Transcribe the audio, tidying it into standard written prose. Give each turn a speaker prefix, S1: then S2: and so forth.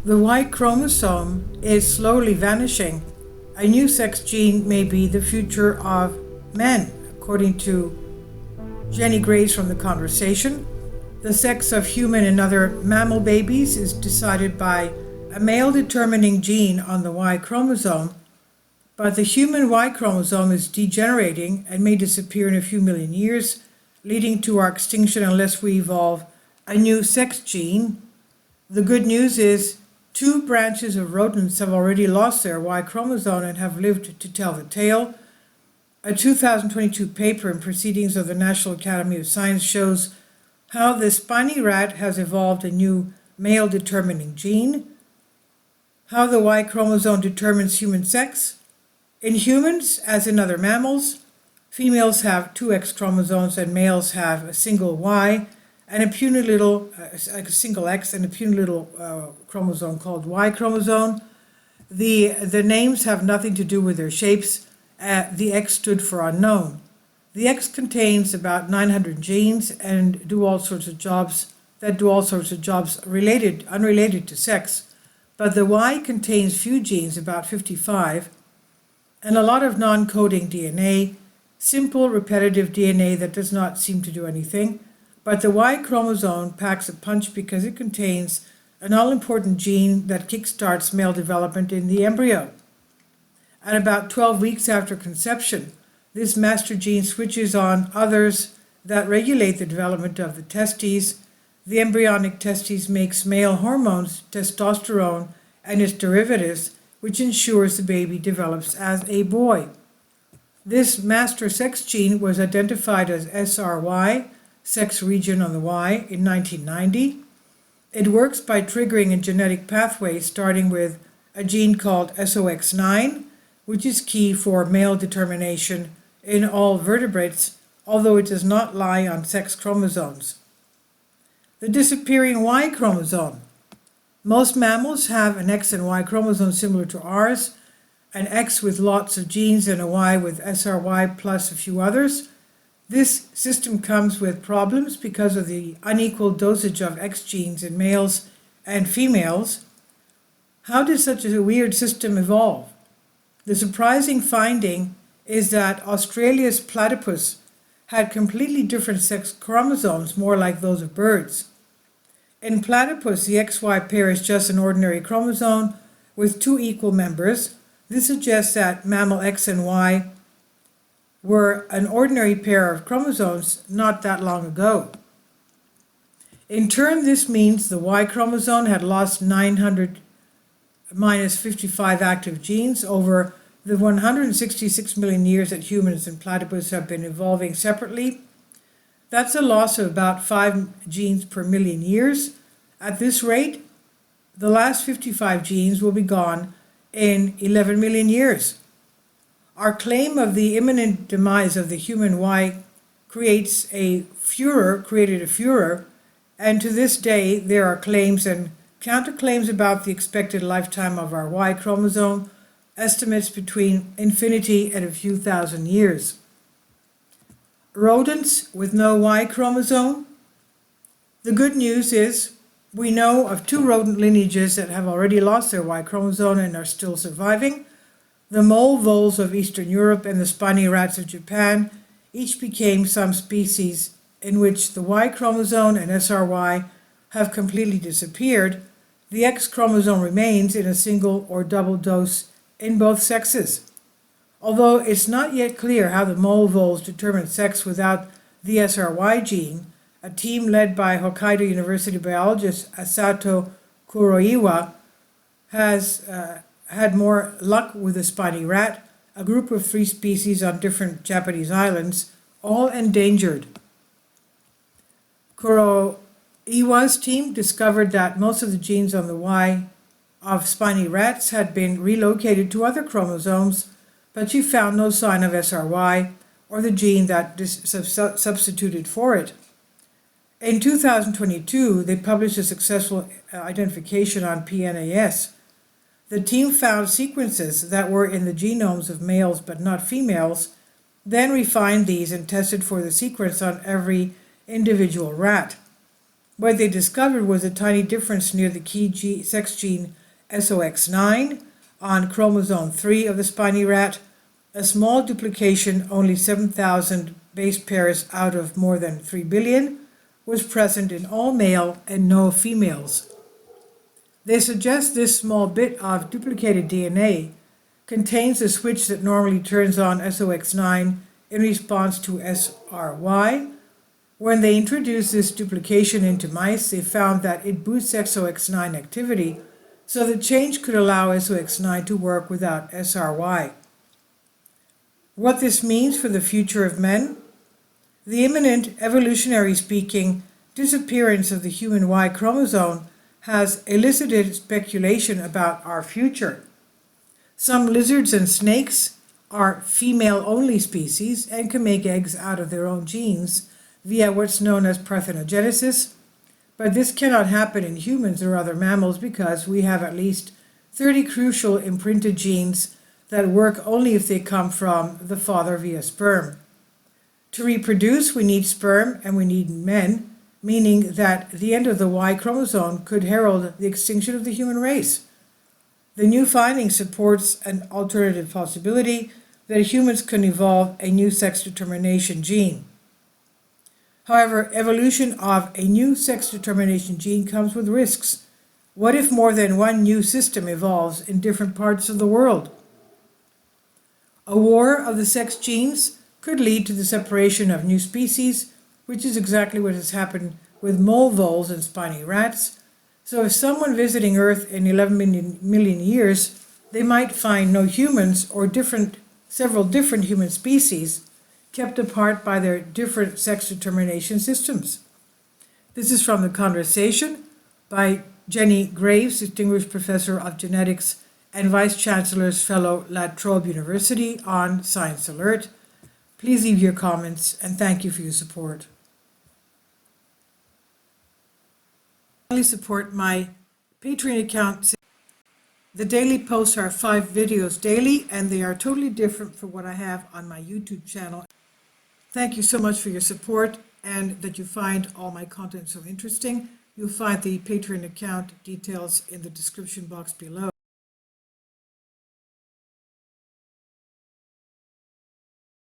S1: The Y chromosome is slowly vanishing. A new sex gene may be the future of men, according to Jenny Grace from The Conversation. The sex of human and other mammal babies is decided by a male determining gene on the Y chromosome, but the human Y chromosome is degenerating and may disappear in a few million years, leading to our extinction unless we evolve a new sex gene. The good news is 2 branches of rodents have already lost their Y chromosome and have lived to tell the tale. A 2022 paper in Proceedings of the National Academy of Science shows how the spiny rat has evolved a new male determining gene, how the Y chromosome determines human sex. In humans, as in other mammals, females have 2 X chromosomes and males have a single Y and a puny little, a single X and a puny little chromosome called Y chromosome. The names have nothing to do with their shapes. The X stood for unknown. The X contains about 900 genes and do all sorts of jobs unrelated to sex. But the Y contains few genes, about 55, and a lot of non-coding DNA, simple repetitive DNA that does not seem to do anything. But the Y chromosome packs a punch because it contains an all-important gene that kickstarts male development in the embryo. At about 12 weeks after conception, this master gene switches on others that regulate the development of the testes. The embryonic testes makes male hormones, testosterone, and its derivatives, which ensures the baby develops as a boy. This master sex gene was identified as SRY, sex region on the Y, in 1990. It works by triggering a genetic pathway starting with a gene called SOX9, which is key for male determination in all vertebrates, although it does not lie on sex chromosomes. The disappearing Y chromosome. Most mammals have an X and Y chromosome similar to ours, an X with lots of genes and a Y with SRY plus a few others. This system comes with problems because of the unequal dosage of X genes in males and females. How did such a weird system evolve? The surprising finding is that Australia's platypus had completely different sex chromosomes, more like those of birds. In platypus, the XY pair is just an ordinary chromosome with 2 equal members. This suggests that mammal X and Y were an ordinary pair of chromosomes not that long ago. In turn, this means the Y chromosome had lost 900 minus 55 active genes over the 166 million years that humans and platypus have been evolving separately. That's a loss of about 5 genes per million years. At this rate, the last 55 genes will be gone in 11 million years. Our claim of the imminent demise of the human Y created a furor, and to this day there are claims and counterclaims about the expected lifetime of our Y chromosome, estimates between infinity and a few thousand years. Rodents with no Y chromosome. The good news is we know of 2 rodent lineages that have already lost their Y chromosome and are still surviving. The mole voles of Eastern Europe and the spiny rats of Japan each became some species in which the Y chromosome and SRY have completely disappeared. The X chromosome remains in a single or double dose in both sexes. Although it's not yet clear how the mole voles determine sex without the SRY gene, a team led by Hokkaido University biologist Asato Kuroiwa has had more luck with the spiny rat, a group of 3 species on different Japanese islands, all endangered. Kuroiwa's team discovered that most of the genes on the Y of spiny rats had been relocated to other chromosomes, but she found no sign of SRY or the gene that substituted for it. In 2022, they published a successful identification on PNAS. The team found sequences that were in the genomes of males but not females, then refined these and tested for the sequence on every individual rat. What they discovered was a tiny difference near the key sex gene SOX9 on chromosome 3 of the spiny rat. A small duplication, only 7,000 base pairs out of more than 3 billion, was present in all male and no females. They suggest this small bit of duplicated DNA contains a switch that normally turns on SOX9 in response to SRY. When they introduced this duplication into mice, they found that it boosts SOX9 activity, so the change could allow SOX9 to work without SRY. What this means for the future of men? The imminent, evolutionary speaking, disappearance of the human Y chromosome has elicited speculation about our future. Some lizards and snakes are female-only species and can make eggs out of their own genes via what's known as parthenogenesis, but this cannot happen in humans or other mammals because we have at least 30 crucial imprinted genes that work only if they come from the father via sperm. To reproduce, we need sperm and we need men, meaning that the end of the Y chromosome could herald the extinction of the human race. The new finding supports an alternative possibility that humans can evolve a new sex determination gene. However, evolution of a new sex determination gene comes with risks. What if more than one new system evolves in different parts of the world? A war of the sex genes could lead to the separation of new species, which is exactly what has happened with mole voles and spiny rats. So if someone visiting Earth in 11 million years, they might find no humans or several different human species kept apart by their different sex determination systems. This is from The Conversation by Jenny Graves, Distinguished Professor of Genetics and Vice Chancellor's Fellow, La Trobe University, on Science Alert. Please leave your comments and thank you for your support. Please support my Patreon account. The daily posts are 5 videos daily and they are totally different from what I have on my YouTube channel. Thank you so much for your support and that you find all my content so interesting. You'll find the Patreon account details in the description box below.